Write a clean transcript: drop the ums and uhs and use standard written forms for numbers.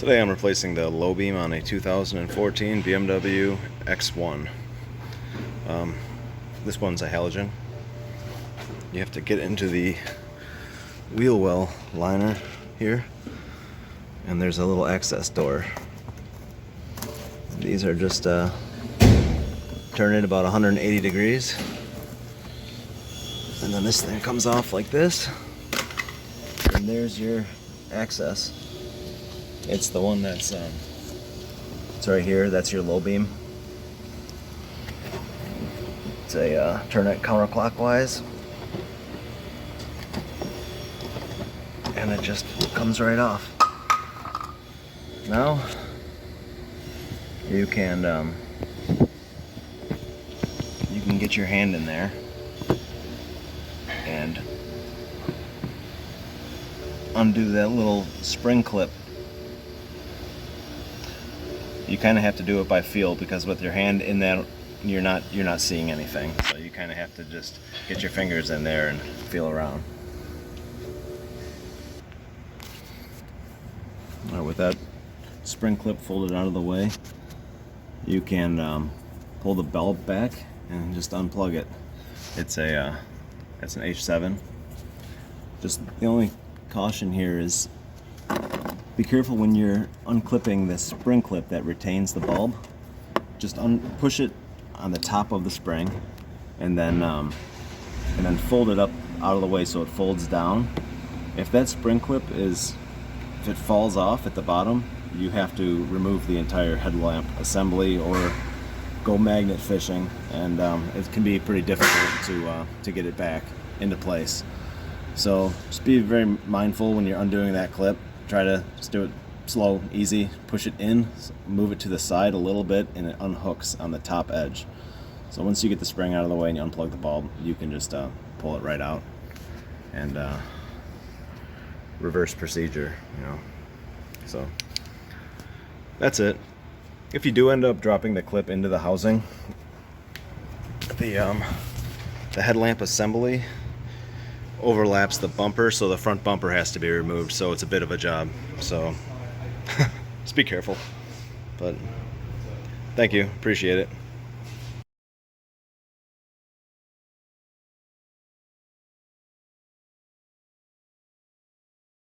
Today I'm replacing the low beam on a 2014 BMW X1. This one's a halogen. You have to get into the wheel well liner here, and there's a little access door. These are just turn it about 180 degrees, and then this thing comes off like this, and there's your access. It's the one that's it's right here. That's your low beam. It's a turn it counterclockwise, and it just comes right off. Now you can get your hand in there and undo that little spring clip. You kind of have to do it by feel, because with your hand in that, you're not seeing anything. So you kind of have to just get your fingers in there and feel around. All right, with that spring clip folded out of the way, you can pull the bulb back and just unplug it. It's an H7. Just the only caution here is be careful when you're unclipping this spring clip that retains the bulb. Just push it on the top of the spring, and then fold it up out of the way so it folds down. If that spring clip if it falls off at the bottom, you have to remove the entire headlamp assembly or go magnet fishing, and it can be pretty difficult to get it back into place. So just be very mindful when you're undoing that clip. Try to just do it slow, easy, push it in, move it to the side a little bit, and it unhooks on the top edge. So once you get the spring out of the way and you unplug the bulb, you can just pull it right out, and reverse procedure, you know. So that's it. If you do end up dropping the clip into the housing, the headlamp assembly overlaps the bumper, so the front bumper has to be removed, so it's a bit of a job. So just be careful. But thank you, appreciate it.